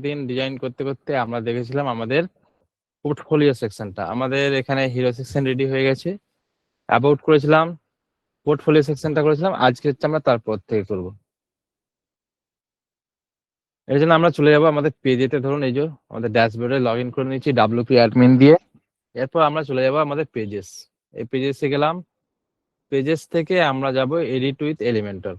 দিন ডিজাইন করতে করতে আমরা দেখেছিলাম আমাদের পোর্টফোলিও সেকশনটা। আমাদের এখানে হিরো সেকশন রেডি হয়ে গেছে, অ্যাবাউট করেছিলাম, পোর্টফোলিও সেকশনটা করেছিলাম। আজকে হচ্ছে আমরা তারপর থেকে করব। এর জন্য আমরা চলে যাবো আমাদের পেজেতে। ধরুন এই যে আমাদের ড্যাশবোর্ডে লগ ইন করে নিচ্ছি WP অ্যাডমিন দিয়ে। এরপর আমরা চলে যাবো আমাদের পেজেস। এই পেজেসে গেলাম, পেজেস থেকে আমরা যাব এডিট উইথ এলিমেন্টর।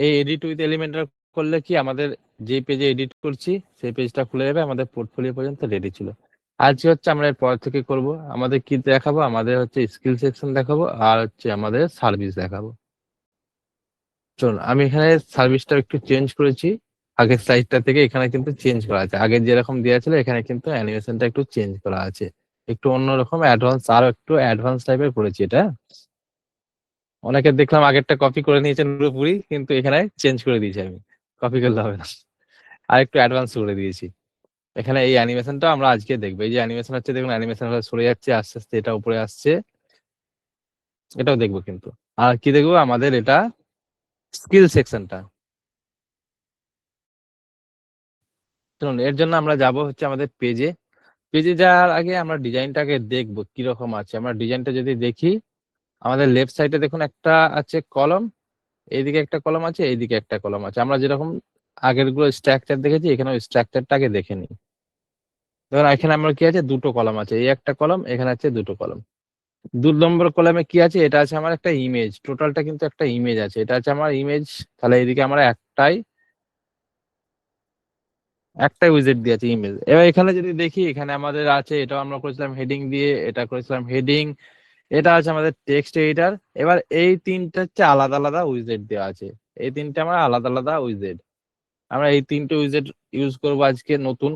এই এডিট উইথ এলিমেন্টর করলে কি আমাদের যে পেজে এডিট করছি সেই পেজটা খুলে যাবে, আমাদের পোর্টফোলিও পর্যন্ত রেডি ছিল। আজকে হচ্ছে আমরা এর পর থেকে করব। আমাদের কি দেখাবো, আমাদের হচ্ছে স্কিল সেকশন দেখাবো আর হচ্ছে আমাদের সার্ভিস দেখাবো। চলুন আমি এখানে সার্ভিসটা একটু চেঞ্জ করেছি, আগের সাইটটা থেকে এখানে কিন্তু চেঞ্জ করা আছে। আগের যেরকম দেওয়া ছিল এখানে কিন্তু অ্যানিমেশনটা একটু চেঞ্জ করা আছে, একটু অন্যরকম অ্যাডভান্স, আরো একটু অ্যাডভান্স টাইপের করেছি এটা। অনেকে দেখলাম আগেরটা কপি করে নিয়েছেন পুরোপুরি, কিন্তু এখানে চেঞ্জ করে দিয়েছি আমি, কপি করলে হবে না, আর একটু অ্যাডভান্স করে দিয়েছি। এখানে এই অ্যানিমেশনটা আমরা আজকে দেখবো। এই যে অ্যানিমেশন হচ্ছে দেখুন, অ্যানিমেশন সরে যাচ্ছে আস্তে আস্তে, এটা উপরে আসছে, এটাও দেখবো কিন্তু। আর কি দেখবো, আমাদের এটা স্কিল সেকশনটা। চলুন এর জন্য আমরা যাব হচ্ছে আমাদের পেজে। পেজে যাওয়ার আগে আমরা ডিজাইনটাকে দেখবো কিরকম আছে। আমরা ডিজাইনটা যদি দেখি, আমাদের লেফট সাইডে দেখুন একটা আছে কলম, এইদিকে একটা কলম আছে, এইদিকে একটা কলম আছে। আমরা যেরকম আগের গুলো স্ট্রাকচার দেখেছি, এখানে ওই স্ট্রাকচারটাকে দেখে নিই। দেখুন এখানে আমরা কি আছে, দুটো কলম আছে, এই একটা কলম, এখানে আছে দুটো কলম। 2 নম্বর কলামে কি আছে, এটা আছে আমার একটা ইমেজ, টোটালটা কিন্তু একটা ইমেজ আছে, এটা আছে আমার ইমেজ। তাহলে এইদিকে আমরা একটাই উইজেট দিয়েছি ইমেজ। এবার এখানে যদি দেখি, এখানে আমাদের আছে, এটা আমরা করেছিলাম হেডিং দিয়ে, এটা করেছিলাম হেডিং, এটা আছে আমাদের টেক্সট এডিটর। এবার এই তিনটা হচ্ছে আলাদা আলাদা উইজেট দেওয়া আছে, এই তিনটা আমরা আলাদা আলাদা উইজেট, আমরা এই তিনটে উইজেট ইউজ করবো আজকে নতুন।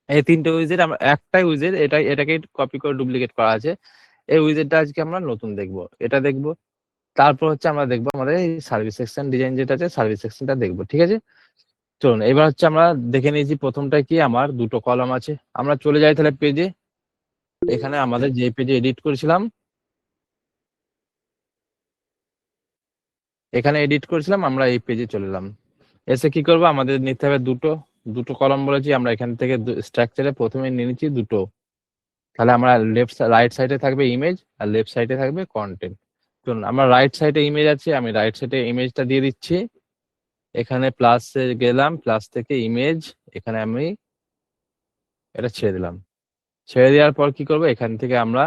এই তিনটে উইজেট আমরা একটাই উইজেট, এটাকে কপি করে ডুপ্লিকেট করা আছে। এই উইজেটটা আজকে আমরা নতুন দেখবো, এটা দেখবো। তারপর হচ্ছে আমরা দেখবো আমাদের এই সার্ভিস সেকশন ডিজাইন যেটা আছে, সার্ভিস সেকশনটা দেখবো, ঠিক আছে। চলুন এবার হচ্ছে আমরা দেখে নিয়েছি প্রথমটা কি, আমার দুটো কলাম আছে। আমরা চলে যাই তাহলে পেজে। এখানে আমাদের যে পেজে এডিট করেছিলাম, এখানে এডিট করেছিলাম, আমরা এই পেজে চলে এলাম। এসে কি করবো, আমাদের নিতে হবে দুটো দুটো কলাম বলেছি, আমরা এখান থেকে স্ট্রাকচারে প্রথমে নিয়ে নিচ্ছি দুটো। তাহলে আমরা রাইট সাইডে থাকবে ইমেজ আর লেফট সাইডে থাকবে কন্টেন্ট। চলুন আমরা রাইট সাইডে ইমেজ আছে, আমি রাইট সাইডে ইমেজটা দিয়ে দিচ্ছি। এখানে প্লাসে গেলাম, প্লাস থেকে ইমেজ, এখানে আমি এটা ছেড়ে দিলাম। ছেড়ে দেওয়ার পর কি করব, এখান থেকে আমরা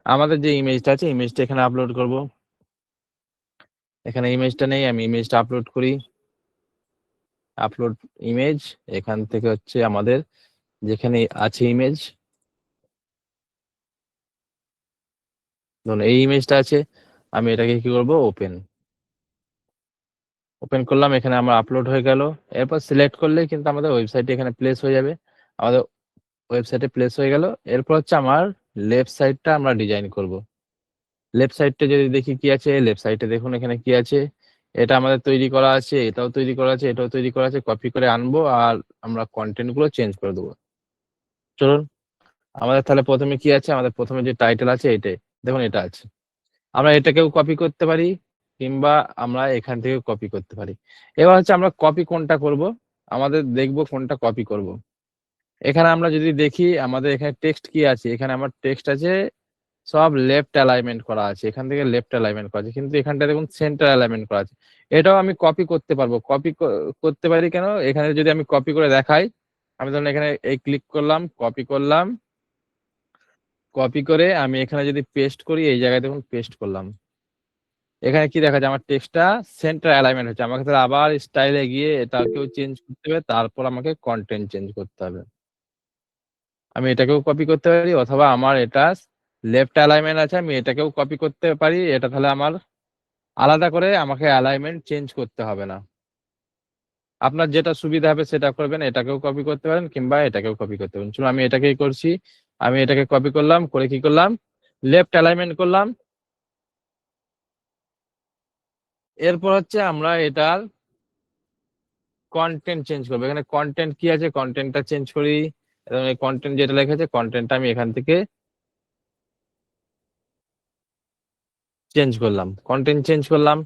আমাদের যে ইমেজটা আছে ইমেজটা এখানে আপলোড করব। এখানে ইমেজটা নেই, আমি ইমেজটা আপলোড করি, আপলোড ইমেজ। এখান থেকে হচ্ছে আমাদের যেখানে আছে ইমেজ, ধরুন এই ইমেজটা আছে, আমি এটাকে কি করব, ওপেন করলাম। এখানে আমার আপলোড হয়ে গেল। এরপর সিলেক্ট করলে কিন্তু আমাদের ওয়েবসাইটে এখানে প্লেস হয়ে যাবে, আমাদের ওয়েবসাইটে প্লেস হয়ে গেল। এরপর হচ্ছে আমার লেফট সাইডটা আমরা ডিজাইন করব। লেফট সাইডটা যদি দেখি কি আছে, লেফট সাইডে দেখুন এখানে কি আছে, এটা আমাদের তৈরি করা আছে, এটাও তৈরি করা আছে, এটাও তৈরি করা আছে। কপি করে আনবো আর আমরা কন্টেন্ট গুলো চেঞ্জ করে দেবো। চলুন আমাদের তাহলে প্রথমে কি আছে, আমাদের প্রথমে যে টাইটেল আছে এটাই দেখুন, এটা আছে। আমরা এটাকেও কপি করতে পারি, কিংবা আমরা এখান থেকে কপি করতে পারি। এবার হচ্ছে আমরা কপি কোনটা করব, আমাদের দেখবো কোনটা কপি করব। এখানে আমরা যদি দেখি, আমাদের এখানে টেক্সট কি আছে, এখানে আমার টেক্সট আছে সব লেফট অ্যালাইনমেন্ট করা আছে, এখান থেকে লেফট অ্যালাইনমেন্ট করা আছে, কিন্তু এখানটা দেখুন সেন্টার অ্যালাইনমেন্ট করা আছে। এটাও আমি কপি করতে পারবো, কপি করতে পারি কেন, এখানে যদি আমি কপি করে দেখাই, আমি ধরুন এখানে এই ক্লিক করলাম, কপি করলাম, কপি করে আমি এখানে যদি পেস্ট করি, এই জায়গায় দেখুন পেস্ট করলাম, এখানে কি দেখা যায়, আমার টেক্সটটা সেন্টার অ্যালাইনমেন্ট হচ্ছে। আমাকে তাহলে আবার স্টাইলে গিয়ে এটাকেও চেঞ্জ করতে হবে, তারপর আমাকে কন্টেন্ট চেঞ্জ করতে হবে। আমি এটাকেও কপি করতে পারি, অথবা আমার এটা লেফট অ্যালাইনমেন্ট আছে, আমি এটাকেও কপি করতে পারি। এটা তাহলে আমার আলাদা করে আমাকে অ্যালাইনমেন্ট চেঞ্জ করতে হবে না। আপনার যেটা সুবিধা হবে সেটা করবেন, এটাকেও কপি করতে পারেন কিংবা এটাকেও কপি করতে পারেন। চলুন আমি এটাকেই করছি, আমি এটাকে কপি করলাম, করে কি করলাম, লেফট অ্যালাইনমেন্ট করলাম। এরপর হচ্ছে আমরা এটার কন্টেন্ট চেঞ্জ করবো। এখানে কন্টেন্ট কি আছে, কন্টেন্টটা চেঞ্জ করি। এবং এই কন্টেন্ট যেটা লেখা আছে কন্টেন্টটা আমি এখান থেকে চেঞ্জ করলাম, কন্টেন্ট চেঞ্জ করলাম।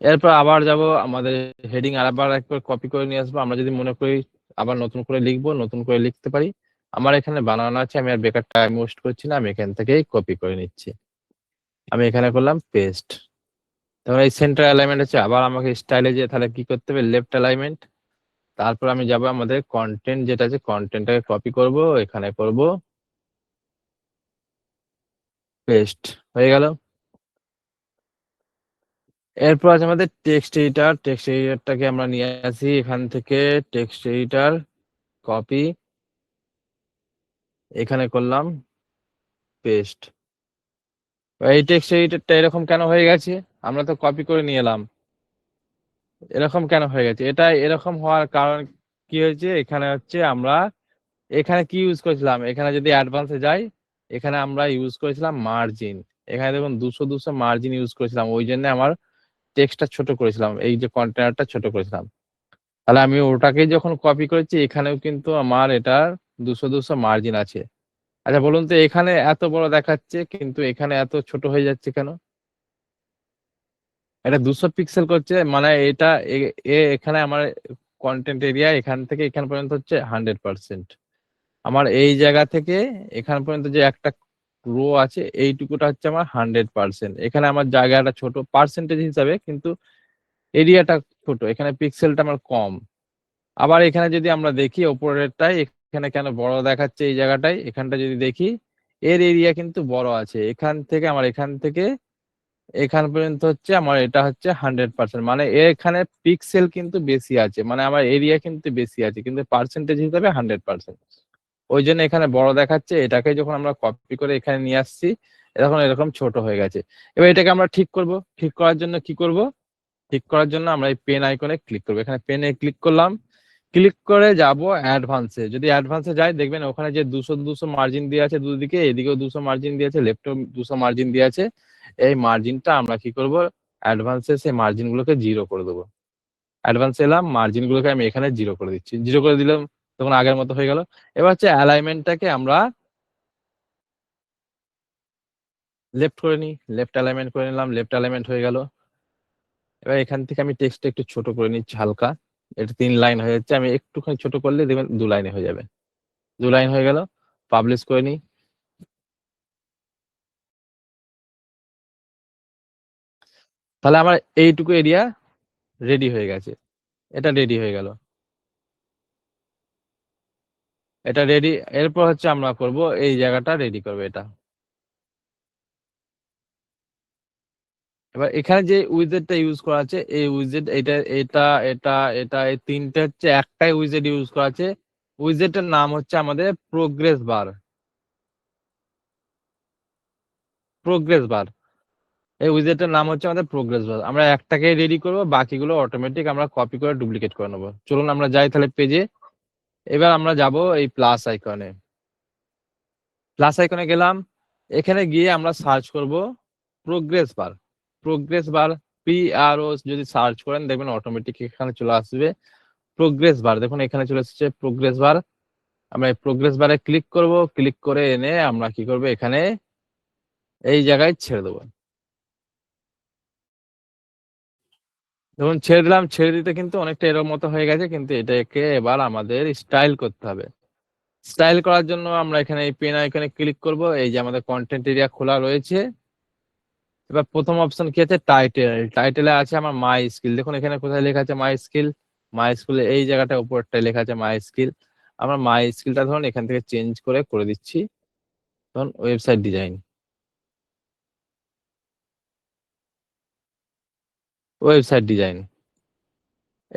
এরপর আবার যাব আমাদের হেডিং আবার একবার কপি করে নিয়ে আসবো। আমরা যদি মনে করি আবার নতুন করে লিখবো, নতুন করে লিখতে পারি। আমার এখানে বানানো আছে, আমি আর বেকার টাইম ওয়েস্ট করছি না, আমি এখান থেকেই কপি করে নিচ্ছি। আমি এখানে করলাম পেস্ট। তখন এই সেন্টার অ্যালাইনমেন্ট আছে, আবার আমাকে স্টাইলে যে তাহলে কি করতে হবে, লেফট অ্যালাইনমেন্ট। তারপর আমি যাব আমাদের কন্টেন্ট যেটা আছে, কন্টেন্টটাকে কপি করব, এখানে করব পেস্ট, হয়ে গেল। এরপর আছে আমাদের টেক্সট এডিটর। টেক্সট এডিটরটাকে আমরা নিয়ে আসি এখান থেকে, টেক্সট এডিটর কপি, এখানে করলাম পেস্ট। এই টেক্সট এডিটরটা এরকম কেন হয়ে গেছে, আমরা তো কপি করে নিয়ে এলাম, এরকম কেন হয়ে গেছে? এটা এরকম হওয়ার কারণ কি হয়েছে, এখানে হচ্ছে আমরা এখানে কি ইউজ করেছিলাম, এখানে যদি অ্যাডভান্সে যাই, এখানে আমরা ইউজ করেছিলাম মার্জিন। এখানে দেখুন 200 মার্জিন ইউজ করেছিলাম, ওই জন্য আমার টেক্সটটা ছোট করেছিলাম, এই যে কন্টেনারটা ছোট করেছিলাম। তাহলে আমি ওটাকে যখন কপি করেছি, এখানেও কিন্তু আমার এটার 200 মার্জিন আছে। আচ্ছা বলুন তো, এখানে এত বড় দেখাচ্ছে কিন্তু এখানে এত ছোট হয়ে যাচ্ছে কেন? এটা 200 পিক্সেল করছে, মানে এটা এখানে আমার কন্টেন্ট এরিয়া এখান থেকে এখান পর্যন্ত হচ্ছে 100%। আমার এই জায়গা থেকে এখান পর্যন্ত যে একটা রো আছে, এইটুকুটা হচ্ছে আমার 100%। এখানে আমার জায়গাটা ছোট পার্সেন্টেজ হিসাবে, কিন্তু এরিয়াটা ছোট, এখানে পিক্সেলটা আমার কম। আবার এখানে যদি আমরা দেখি ওপরেরটাই এখানে কেন বড় দেখাচ্ছে, এই জায়গাটায় এখানটা যদি দেখি, এর এরিয়া কিন্তু বড় আছে। এখান থেকে আমার এখান থেকে এখান পর্যন্ত হচ্ছে আমার এটা হচ্ছে 100%, মানে এখানে পিক্সেল কিন্তু বেশি আছে, মানে আমার এরিয়া কিন্তু বেশি আছে, কিন্তু পার্সেন্টেজ হিসাবে 100%। ওই জন্য এখানে বড় দেখাচ্ছে। এটাকে যখন আমরা কপি করে এখানে নিয়ে আসছি, এখন এরকম ছোট হয়ে গেছে। এবার এটাকে আমরা ঠিক করব। ঠিক করার জন্য কি করব, ঠিক করার জন্য আমরা এই পেন আইকনে ক্লিক করবো। এখানে পেনে ক্লিক করলাম, ক্লিক করে যাব অ্যাডভান্সে। যদি অ্যাডভান্সে যাই, দেখবেন ওখানে যে 200 মার্জিন দিয়ে আছে দুদিকে, এদিকেও 200 মার্জিন দিয়ে আছে, লেফটেও 200 মার্জিন দিয়ে আছে। এই মার্জিনটা আমরা কি করব, অ্যাডভান্সে সেই মার্জিন গুলোকে জিরো করে দেবো। অ্যাডভান্স এলাম, মার্জিন গুলোকে আমি এখানে জিরো করে দিচ্ছি, জিরো করে দিলাম, তখন আগের মতো হয়ে গেল। এবার হচ্ছে অ্যালাইনমেন্টটাকে আমরা লেফট করে নিই, লেফট অ্যালাইনমেন্ট করে নিলাম, লেফট অ্যালাইনমেন্ট হয়ে গেল। এবার এখান থেকে আমি টেক্সটটা একটু ছোট করে নিচ্ছি হালকা, এটা 3 লাইন হয়ে যাচ্ছে, আমি একটুখানি ছোট করলে দেখবেন 2 লাইনে হয়ে যাবে। 2 লাইন হয়ে গেল, পাবলিশ করে নিই। তাহলে আমার এইটুকু এরিয়া রেডি হয়ে গেছে, এটা রেডি হয়ে গেল, এটা রেডি। এরপর হচ্ছে আমরা করব এই জায়গাটা রেডি করবো এটা। এবার এখানে যে উইজেটটা ইউজ করা আছে, এই উইজেট এটা এটা এটা এটা এই তিনটে হচ্ছে একটাই উইজেট ইউজ করা আছে। উইজেটের নাম হচ্ছে আমাদের প্রোগ্রেস বার, প্রোগ্রেস বার। এই উইজেটের নাম হচ্ছে আমাদের প্রোগ্রেস বার। আমরা একটাকে রেডি করব, বাকিগুলো অটোমেটিক আমরা কপি করে ডুপ্লিকেট করে নেবো। চলুন আমরা যাই তাহলে পেজে। এবার আমরা যাব এই প্লাস আইকনে, প্লাস আইকনে গেলাম। এখানে গিয়ে আমরা সার্চ করব প্রোগ্রেস বার। প্রোগ্রেস বার PRO যদি সার্চ করেন, দেখবেন অটোমেটিক এখানে চলে আসবে প্রোগ্রেস বার। দেখুন এখানে চলে এসেছে প্রোগ্রেস বার। আমরা এই প্রোগ্রেস বারে ক্লিক করব, ক্লিক করে এনে আমরা কি করব, এখানে এই জায়গায় ছেড়ে দেবো। যখন ছেড়ে দিলাম, ছেড়ে দিতে কিন্তু অনেকটা এরকম মতো হয়ে গেছে, কিন্তু এটাকে এবার আমাদের স্টাইল করতে হবে। স্টাইল করার জন্য আমরা এখানে এই পেন আইকনে ক্লিক করব। এই যে আমাদের কন্টেন্ট এরিয়া খোলা রয়েছে। এবার প্রথম অপশন কি আছে, টাইটেল। টাইটেলে আছে আমার মাই স্কিল। দেখুন এখানে কোথায় লেখা আছে মাই স্কিল, মাই স্কুলে এই জায়গাটা উপরটায় লেখা আছে মাই স্কিল। আমরা মাই স্কিলটা ধরুন এখান থেকে চেঞ্জ করে দিচ্ছি, ধরুন ওয়েবসাইট ডিজাইন, ওয়েবসাইট ডিজাইন।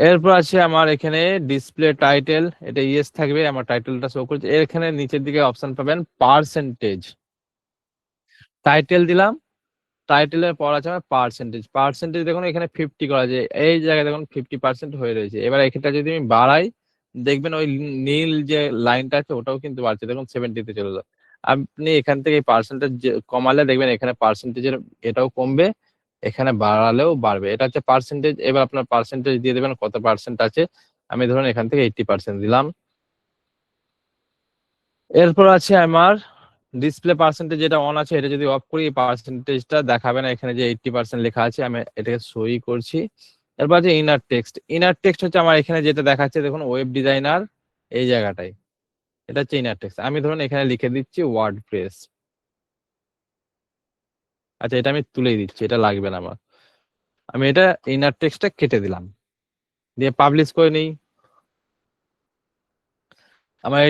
এরপর আছে আমার এখানে ডিসপ্লে টাইটেল, এটা ইয়েস থাকবে, আমার টাইটেলটা শো করছে। এখানে নিচের দিকে অপশন পাবেন পার্সেন্টেজ। টাইটেল দিলাম, টাইটেলের পর আছে আমার পার্সেন্টেজ দেখুন এখানে 50 করা আছে, এই জায়গায় দেখুন 50% হয়ে রয়েছে। এবার এখানটা যদি আমি বাড়াই দেখবেন ওই নীল যে লাইনটা আছে ওটাও কিন্তু বাড়ছে, দেখুন 70 তে চলে যায়। আপনি এখান থেকে পার্সেন্টেজ কমালে দেখবেন এখানে পার্সেন্টেজের এটাও কমবে, এখানে বাড়ালেও বাড়বে। এটা হচ্ছে পার্সেন্টেজ। এবার আপনার পার্সেন্টেজ দিয়ে দেবেন কত পার্সেন্ট আছে। আমি ধরুন এখান থেকে 80% দিলাম। এরপর আছে আমার ডিসপ্লে পার্সেন্টেজ, যেটা অন আছে এটা যদি অফ করি পার্সেন্টেজটা দেখাবে না, এখানে যে 80% লেখা আছে আমি এটাকে সই করছি। এরপর আছে ইনার টেক্সট হচ্ছে আমার এখানে যেটা দেখাচ্ছে দেখুন ওয়েব ডিজাইনার এই জায়গাটায়, এটা হচ্ছে ইনার টেক্সট। আমি ধরুন এখানে লিখে দিচ্ছি ওয়ার্ডপ্রেস। আচ্ছা এটা আমি তুলেই দিচ্ছি, এটা লাগবে না আমার। আমি এটা ইনার টেক্সটটা কেটে দিলাম, দিয়ে পাবলিশ করে নিই। আমার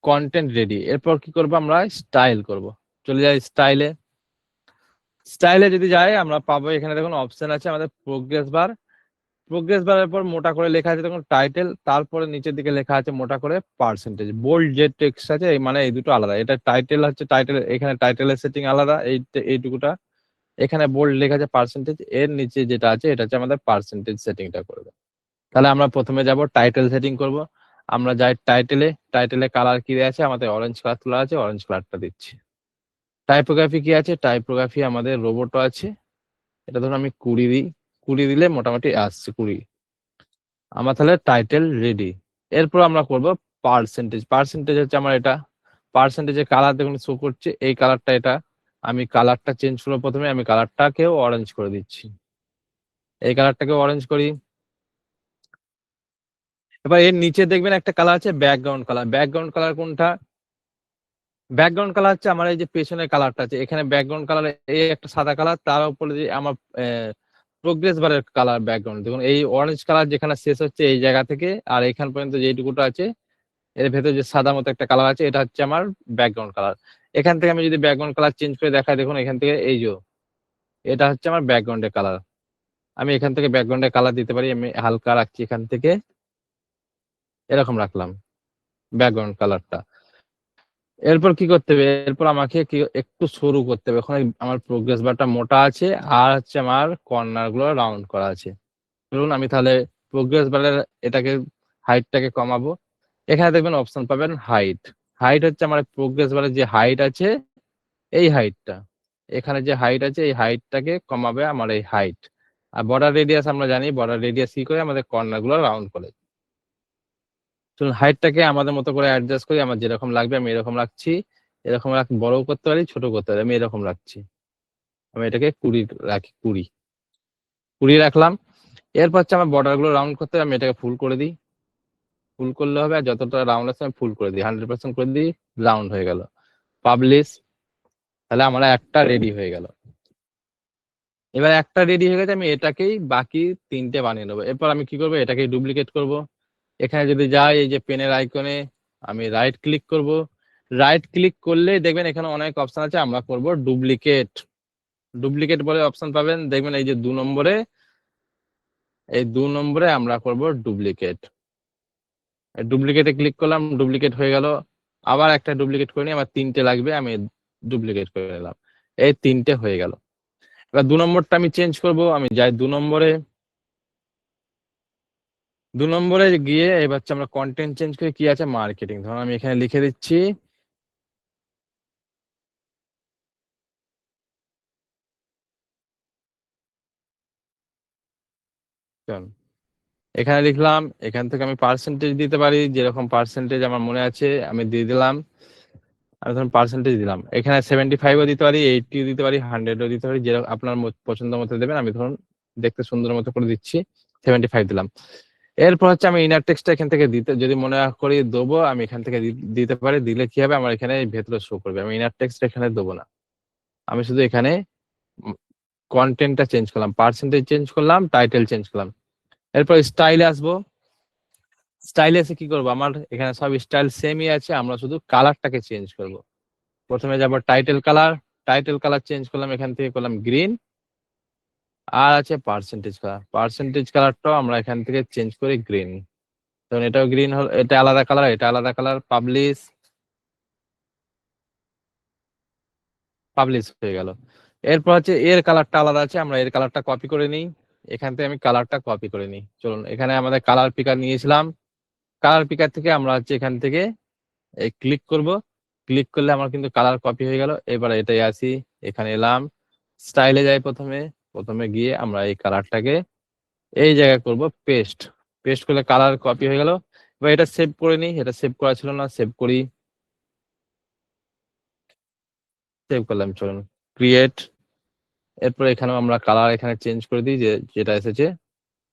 কন্টেন্ট রেডি। এরপর কি করব, আমরা স্টাইল করব। চলে যাই স্টাইলে যদি যাই আমরা পাবো এখানে দেখুন অপশন আছে আমাদের প্রোগ্রেস বারের পর মোটা করে লেখা আছে দেখুন টাইটেল, তারপরে নিচের দিকে লেখা আছে মোটা করে পার্সেন্টেজ। বোল্ড যে টেক্সট আছে মানে এই দুটো আলাদা। এটা টাইটেল হচ্ছে টাইটেল, এখানে টাইটেলের সেটিং আলাদা এইটুকুটা। এখানে বোল্ড লেখা আছে পার্সেন্টেজ, এর নিচে যেটা আছে এটা হচ্ছে আমাদের পার্সেন্টেজ সেটিংটা করবে। তাহলে আমরা প্রথমে যাব টাইটেল সেটিং করব। আমরা যাই টাইটেলে কালার কি আছে, আমাদের অরেঞ্জ কালার তোলা আছে, অরেঞ্জ কালারটা দিচ্ছি। টাইপোগ্রাফি কি আছে, টাইপোগ্রাফি আমাদের রোবটও আছে, এটা ধরুন আমি 20 দিই। 20 দিলে মোটামুটি আসছে 20। আমার তাহলে টাইটেল রেডি। এরপর আমরা করব পার্সেন্টেজ হচ্ছে আমার এটা। পার্সেন্টেজের কালার দেখুন শো করছে, এই কালারটা এটা। আমি কালারটা চেঞ্জ করবো, প্রথমে আমি কালারটাকেও অরেঞ্জ করে দিচ্ছি, এই কালারটাকে অরেঞ্জ করি। এবার এর নিচে দেখবেন একটা কালার আছে ব্যাকগ্রাউন্ড কালার কোনটা, ব্যাকগ্রাউন্ড কালার হচ্ছে আমার এই যে পেছনের কালারটা আছে, এখানে ব্যাকগ্রাউন্ড কালার এই একটা সাদা কালার, তার উপরে যে আমার প্রোগ্রেস বারের কালার ব্যাকগ্রাউন্ড দেখুন এই অরেঞ্জ কালার যেখানে শেষ হচ্ছে এই জায়গা থেকে আর এখান পর্যন্ত যেটুকুটা আছে এর ভেতরে যে সাদা মতো একটা কালার আছে এটা হচ্ছে আমার ব্যাকগ্রাউন্ড কালার। এখান থেকে আমি যদি ব্যাকগ্রাউন্ড কালার চেঞ্জ করে দেখাই দেখুন এখান থেকে এই যে এটা হচ্ছে আমার ব্যাকগ্রাউন্ডের কালার। আমি এখান থেকে ব্যাকগ্রাউন্ডের কালার দিতে পারি, আমি হালকা রাখছি এখান থেকে, এরকম রাখলাম ব্যাকগ্রাউন্ড কালারটা। এরপর কি করতে হবে, এরপর আমাকে কি একটু সরু করতে হবে। ওখানে আমার প্রোগ্রেস বারটা মোটা আছে আর হচ্ছে আমার কর্নার গুলো রাউন্ড করা আছে। ধরুন আমি তাহলে প্রোগ্রেস বারের এটাকে হাইটটাকে কমাবো। এখানে দেখবেন অপশন পাবেন হাইট হচ্ছে আমার প্রোগ্রেস বারের যে হাইট আছে এই হাইটটা, এখানে যে হাইট আছে এই হাইটটাকে কমাবে আমার এই হাইট। আর বর্ডার রেডিয়াস আমরা জানি বর্ডার রেডিয়াস কি করে, আমাদের কর্নার গুলো রাউন্ড করে। চলুন হাইটটাকে আমাদের মতো করে অ্যাডজাস্ট করি, আমার যেরকম লাগবে আমি এরকম রাখছি। এরকম বড়ও করতে পারি ছোট করতে পারি, আমি এরকম রাখছি। আমি এটাকে 20 রাখি, 20 রাখলাম। এরপর হচ্ছে আমার বর্ডার গুলো রাউন্ড করতে হবে, আমি এটাকে ফুল করে দিই। ফুল করলে হবে, আর যতটা রাউন্ড আছে আমি ফুল করে দিই, 100% করে দিই, রাউন্ড হয়ে গেল। পাবলিশ। তাহলে আমার একটা রেডি হয়ে গেল। এবার একটা রেডি হয়ে গেছে, আমি এটাকেই বাকি 3টে বানিয়ে নেবো। এরপর আমি কি করবো, এটাকেই ডুপ্লিকেট করব। এখানে যদি যাই এই যে পেনের আইকনে আমি রাইট ক্লিক করব। রাইট ক্লিক করলে দেখবেন এখানে অনেক অপশন আছে, আমরা করব ডুপ্লিকেট বলে অপশন পাবেন দেখবেন এই যে 2 নম্বরে, এই 2 নম্বরে আমরা করব ডুপ্লিকেটে ক্লিক করলাম, ডুপ্লিকেট হয়ে গেল। আবার একটা ডুপ্লিকেট করে নিই, আমার 3টে লাগবে, আমি ডুপ্লিকেট করে নিলাম, এই 3টে হয়ে গেল। এবার 2 নম্বরটা আমি চেঞ্জ করব, আমি যাই 2 নম্বরে। 2 নম্বরে গিয়ে এবার হচ্ছে আমরা কন্টেন্ট চেঞ্জ করে কি আছে মার্কেটিং, ধরুন আমি এখানে লিখে দিচ্ছি এখানে লিখলাম। এখান থেকে আমি পার্সেন্টেজ দিতে পারি, যেরকম পার্সেন্টেজ আমার মনে আছে আমি দিয়ে দিলাম। আমি ধরুন পার্সেন্টেজ দিলাম, এখানে 75ও দিতে পারি, 80ও দিতে পারি, 100ও দিতে পারি, যেরকম আপনার পছন্দ মতো দেবেন। আমি ধরুন দেখতে সুন্দর মতো করে দিচ্ছি, 75 দিলাম। এরপর হচ্ছে আমি ইনার টেক্সটটা এখান থেকে দিতে যদি মনে করি দেবো, আমি এখান থেকে দিতে পারি। দিলে কি হবে, আমার এখানে ভেতরে শো করবে। আমি ইনার টেক্সট এখানে দেবো না, আমি শুধু এখানে কন্টেন্টটা চেঞ্জ করলাম, পার্সেন্টেজ চেঞ্জ করলাম, টাইটেল চেঞ্জ করলাম। এরপর স্টাইলে আসবো। স্টাইলে এসে কি করবো, আমার এখানে সব স্টাইল সেমই আছে, আমরা শুধু কালারটাকে চেঞ্জ করব। প্রথমে যাব টাইটেল কালার চেঞ্জ করলাম, এখান থেকে করলাম গ্রিন। আর আছে পার্সেন্টেজ কালারটাও আমরা এখান থেকে চেঞ্জ করি গ্রিন। তখন এটাও গ্রিন হল, এটা আলাদা কালার, এটা আলাদা কালার। পাবলিশ হয়ে গেল। এরপর হচ্ছে এর কালারটা আলাদা আছে, আমরা এর কালারটা কপি করে নিই। এখান থেকে আমি কালারটা কপি করে নিই। চলুন, এখানে আমাদের কালার পিকার নিয়েছিলাম। কালার পিকার থেকে আমরা হচ্ছে এখান থেকে এই ক্লিক করব। ক্লিক করলে আমার কিন্তু কালার কপি হয়ে গেল। এবার এটাই আসি, এখানে এলাম, স্টাইলে যাই। প্রথমে গিয়ে আমরা এই কালারটাকে এই জায়গায় করব পেস্ট। পেস্ট করলে কালার কপি হয়ে গেল। এবার এটা সেভ করে নিই, এটা সেভ করা ছিল না, সেভ করি। সেভ করলাম, চলুন ক্রিয়েট। এরপর এখানে আমরা কালার এখানে চেঞ্জ করে দিই, যেটা এসেছে।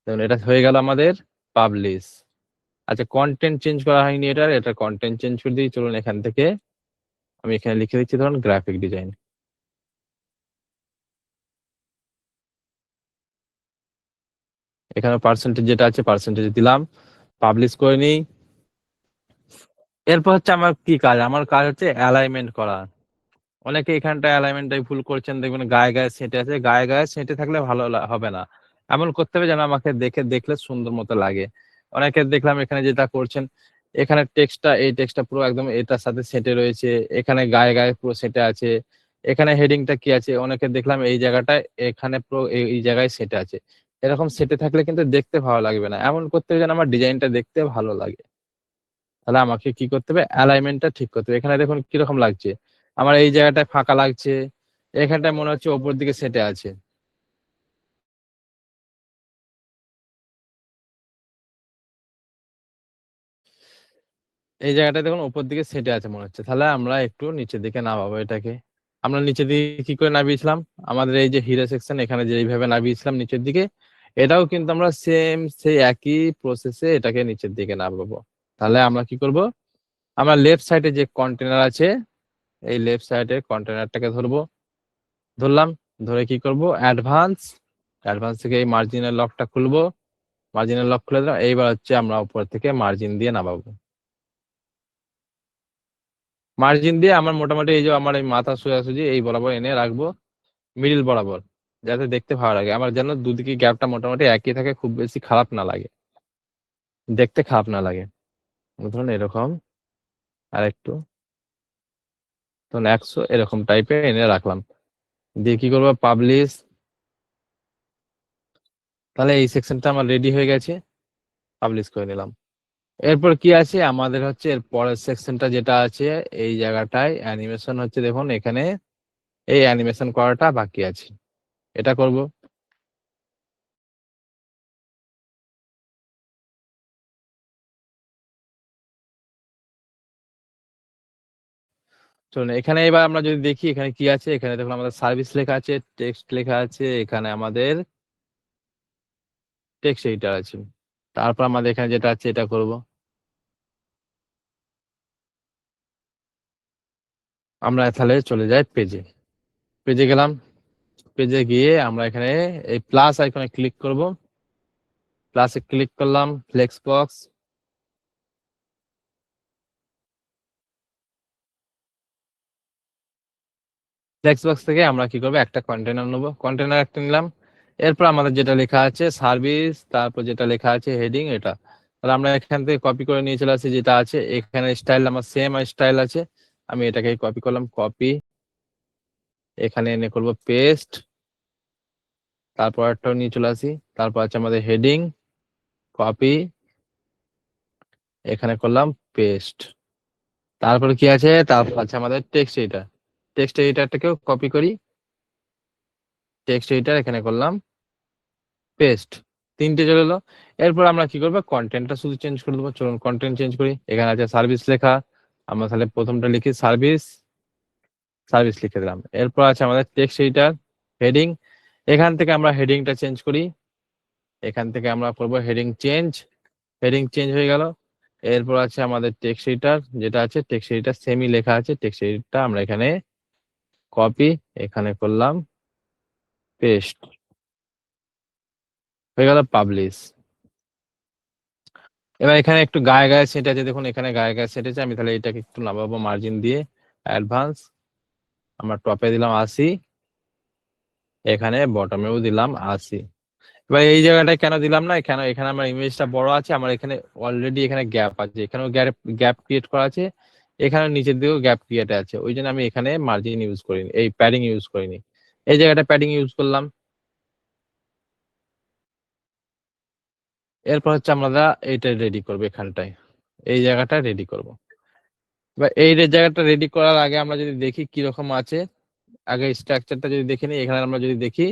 দেখুন এটা হয়ে গেল আমাদের পাবলিশ। আচ্ছা, কন্টেন্ট চেঞ্জ করা হয়নি, এটা কন্টেন্ট চেঞ্জ করে দিই। চলুন এখান থেকে আমি এখানে লিখে দিচ্ছি ধরুন গ্রাফিক ডিজাইন। এখানে পার্সেন্টেজ যেটা আছে পার্সেন্টেজ দিলাম, পাবলিশ করে নিই। এরপর হচ্ছে আমার কি কাজ, আমার কাজ হচ্ছে অ্যালাইনমেন্ট করা। অনেকে এখানটা অ্যালাইনমেন্টটাই ভুল করছেন, দেখবেন গায়ে গায়ে সেঁটে আছে। গায়ে গায়ে সেঁটে থাকলে ভালো হবে না, এমন করতে হবে যেন আমাকে দেখলে সুন্দর মতো লাগে। অনেকে দেখলাম এখানে যেটা করছেন, এখানে টেক্সটটা, এই টেক্সটটা পুরো একদম এটার সাথে সেঁটে রয়েছে, এখানে গায়ে গায়ে পুরো সেঁটে আছে। এখানে হেডিংটা কি আছে, অনেকে দেখলাম এই জায়গাটায় এখানে পুরো এই জায়গায় সেঁটে আছে। এরকম সেঁটে থাকলে কিন্তু দেখতে ভালো লাগবে না, এমন করতে হবে যেন আমার ডিজাইনটা দেখতে ভালো লাগে। তাহলে আমাকে কি করতে হবে, অ্যালাইনমেন্টটা ঠিক করতে হবে। এখানে দেখুন কিরকম লাগছে, আমার এই জায়গাটায় ফাঁকা লাগছে, এখানটায় মনে হচ্ছে ওপর দিকে সেটে আছে। এই জায়গাটা দেখুন উপর দিকে সেটে আছে মনে হচ্ছে, তাহলে আমরা একটু নিচের দিকে নামাবো এটাকে। আমরা নিচের দিকে কি করে নামিয়েছিলাম, আমাদের এই যে হিরো সেকশন এখানে যেইভাবে নামিয়েছিলাম নিচের দিকে, এটাও কিন্তু আমরা সেম সেই একই প্রসেসে এটাকে নিচের দিকে নামাবো। তাহলে আমরা কি করব, আমরা লেফট সাইডে যে কন্টেনার আছে, এই লেফট সাইডে কন্টেনারটাকে ধরলাম, ধরে কি করব, অ্যাডভান্স থেকে এই মার্জিনের লকটা খুলবো। মার্জিনের লক খুলে দিলাম। এইবার হচ্ছে আমরা উপর থেকে মার্জিন দিয়ে নামাবো। মার্জিন দিয়ে আমার মোটামুটি এই যে আমার এই মাথা সোজাসুজি এই বরাবর এনে রাখবো, মিডিল বরাবর, যাতে দেখতে ভালো লাগে। আমার যেন দুদিকে গ্যাপটা মোটামুটি একই থাকে, খুব বেশি খারাপ না লাগে, দেখতে খারাপ না লাগে। ধরুন এরকম, আর একটু ধরুন 100 এরকম টাইপের এনে রাখলাম, দিয়ে কি করবো, পাবলিশ। তাহলে এই সেকশনটা আমার রেডি হয়ে গেছে, পাবলিশ করে নিলাম। এরপর কি আছে আমাদের, হচ্ছে এর পরের সেকশনটা যেটা আছে এই জায়গাটায় অ্যানিমেশন হচ্ছে, দেখুন এখানে এই অ্যানিমেশন করাটা বাকি আছে, এটা করব। চলুন এখানে এবার আমরা যদি দেখি এখানে কি আছে, এখানে দেখুন আমাদের সার্ভিস লেখা আছে, টেক্সট লেখা আছে, এখানে আমাদের টেক্সট এইটা আছে। তারপর আমাদের এখানে যেটা আছে এটা করব। আমরা তাহলে চলে যাই পেজে। পেজে গেলাম, পেজে গিয়ে আমরা এখানে এই প্লাস আইকনে ক্লিক করব। প্লাসে ক্লিক করলাম, ফ্লেক্স বক্স। ফ্লেক্স বক্স থেকে আমরা কি করবো, একটা কন্টেনার নেবো, কন্টেনার একটা নিলাম। এরপর আমাদের যেটা লেখা আছে সার্ভিস, তারপর যেটা লেখা আছে হেডিং, এটা তাহলে আমরা এখান থেকে কপি করে নিয়ে চলে আসি। যেটা আছে এখানে স্টাইল আমার সেম স্টাইল আছে, আমি এটাকে কপি করলাম, কপি, এখানে এনে করবো পেস্ট। তারপর একটাও নিয়ে চলে আসি, তারপর আছে আমাদের হেডিং, কপি, এখানে করলাম পেস্ট। তারপর কি আছে, তারপর আছে আমাদের টেক্সট এডিটর। টেক্সট এডিটরটাকেও কপি করি, টেক্সট এডিটর এখানে করলাম পেস্ট, তিনটে চলে এলো। এরপর আমরা কি করবো, কন্টেন্টটা শুধু চেঞ্জ করে দেবো। চলুন কন্টেন্ট চেঞ্জ করি, এখানে আছে সার্ভিস লেখা, আমরা তাহলে প্রথমটা লিখি সার্ভিস, সার্ভিস লিখে দিলাম। এরপর আছে আমাদের টেক্সট এডিটর, হেডিং, এখান থেকে আমরা হেডিংটা চেঞ্জ করি, এখান থেকে আমরা করবো হেডিং চেঞ্জ, হেডিং চেঞ্জ হয়ে গেল। এরপর আছে আমাদের টেক্সট এডিটর, যেটা আছে টেক্সট এডিটর সেমই লেখা আছে, টেক্সট এডিটরটা আমরা এখানে কপি, এখানে করলাম পেস্ট, হয়ে গেল পাবলিশ। এবার এখানে একটু গায়ে গায়ে সেট আছে, দেখুন এখানে গায়ে গায়ে সেট আছে। আমি তাহলে এটাকে একটু নামাবো মার্জিন দিয়ে, অ্যাডভান্স, আমরা টপে দিলাম 80, এখানে বটমেও দিলাম 80। এবার এই জায়গাটায় কেন দিলাম না, কেন, এখানে আমার ইমেজটা বড় আছে, আমার এখানে অলরেডি এখানে গ্যাপ আছে, এখানেও গ্যাপ ক্রিয়েট করা আছে, এখানে নিচের দিকেও গ্যাপ ক্রিয়েট আছে, ওই জন্য আমি এখানে মার্জিন ইউজ করিনি, এই প্যাডিং ইউজ করিনি। এই জায়গাটা প্যাডিং ইউজ করলাম। এরপর হচ্ছে আমরা এইটা রেডি করব এখানটায়। এই জায়গাটা রেডি করব। এবার এই জায়গাটা রেডি করার আগে আমরা যদি দেখি কিরকম আছে, আগে স্ট্রাকচারটা যদি দেখে নিই, এখানে আমরা যদি দেখি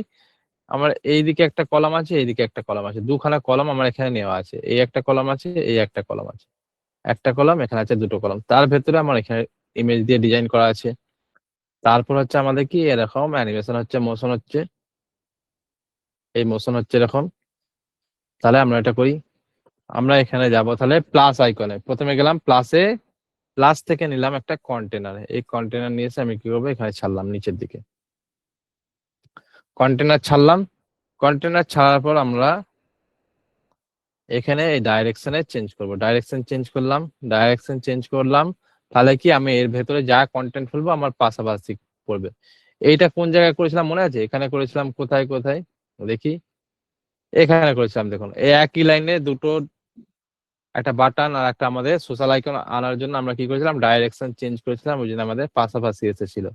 আমার এইদিকে একটা কলাম আছে, এইদিকে একটা কলাম আছে, দুখানা কলাম আমার এখানে নেওয়া আছে। এই একটা কলাম আছে, এই একটা কলাম আছে, একটা কলাম, এখানে আছে দুটো কলাম। তার ভেতরে আমার এখানে ইমেজ দিয়ে ডিজাইন করা আছে। তারপর হচ্ছে আমাদের কি এরকম অ্যানিমেশন হচ্ছে, মোশন হচ্ছে, এই মোশন হচ্ছে এরকম। তাহলে আমরা এটা করি, আমরা এখানে যাব তাহলে প্লাস আইকনে, প্রথমে গেলাম প্লাসে, প্লাস থেকে নিলাম একটা কন্টেনার। এই কন্টেনার নিয়ে এসে আমি কি করবো, এখানে ছাড়লাম নিচের দিকে, কন্টেনার ছাড়লাম। কন্টেনার ছাড়ার পর আমরা এখানে এই ডাইরেকশনে চেঞ্জ করব, ডাইরেকশন চেঞ্জ করলাম, ডাইরেকশন চেঞ্জ করলাম। তাহলে কি আমি এর ভেতরে যা কন্টেন্ট ফেলবো আমার পাশাপাশি পড়বে। এইটা কোন জায়গায় করেছিলাম মনে আছে? এখানে করেছিলাম, কোথায় কোথায় দেখি, এখানে করেছিলাম। দেখুন এই একই লাইনে দুটো, একটা বাটন আর একটা আমাদের সোশ্যাল আইকন আনার জন্য আমরা কি করেছিলাম, ডাইরেকশন চেঞ্জ করেছিলাম, ওই জন্য আমাদের পাশাপাশি এসেছিল।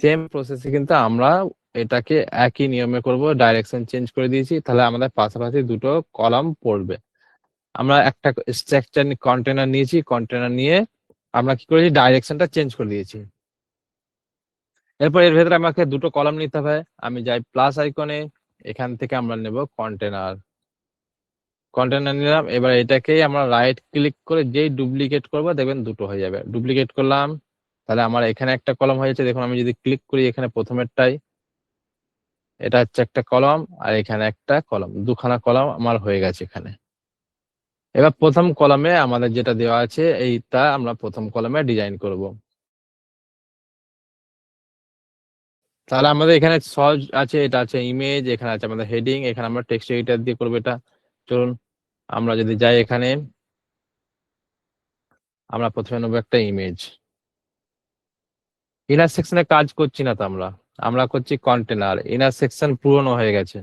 সেম প্রসেসে কিন্তু আমরা এটাকে একই নিয়মে করব, ডাইরেকশন চেঞ্জ করে দিয়েছি, তাহলে আমাদের পাশাপাশি দুটো কলাম পড়বে। আমরা একটা স্ট্রাকচার কন্টেনার নিয়েছি, কন্টেনার নিয়ে আমরা কি করেছি, ডাইরেকশনটা চেঞ্জ করে দিয়েছি। এরপর এর ভেতরে আমাকে দুটো কলাম নিতে হবে। আমি যাই প্লাস আইকনে, এখান থেকে আমরা নেব কন্টেনার, কন্টেনার নিলাম। এবার এটাকেই আমরা রাইট ক্লিক করে যেই ডুপ্লিকেট করব দেখবেন দুটো হয়ে যাবে। ডুপ্লিকেট করলাম, তাহলে আমার এখানে একটা কলাম হয়েছে। দেখুন আমি যদি ক্লিক করি এখানে প্রথমেরটাই, এটা হচ্ছে একটা কলাম, আর এখানে একটা কলাম, দুখানা কলাম আমার হয়ে গেছে এখানে। এবার প্রথম কলামে আমাদের যেটা দেওয়া আছে এইটা আমরা প্রথম কলামে ডিজাইন করব। তাহলে আমাদের এখানে সহজ আছে, এটা আছে ইমেজ, এখানে আছে আমাদের হেডিং, এখানে আমরা টেক্সট এডিটর দিয়ে করবো এটা। চলুন আমরা যদি যাই এখানে, আমরা প্রথমে নেবো একটা ইমেজ। ইনার সেকশনে কাজ করছি না তো আমরা, আমরা করছি কন্টেনার। ইনার সেকশন পুরনো হয়ে গেছে,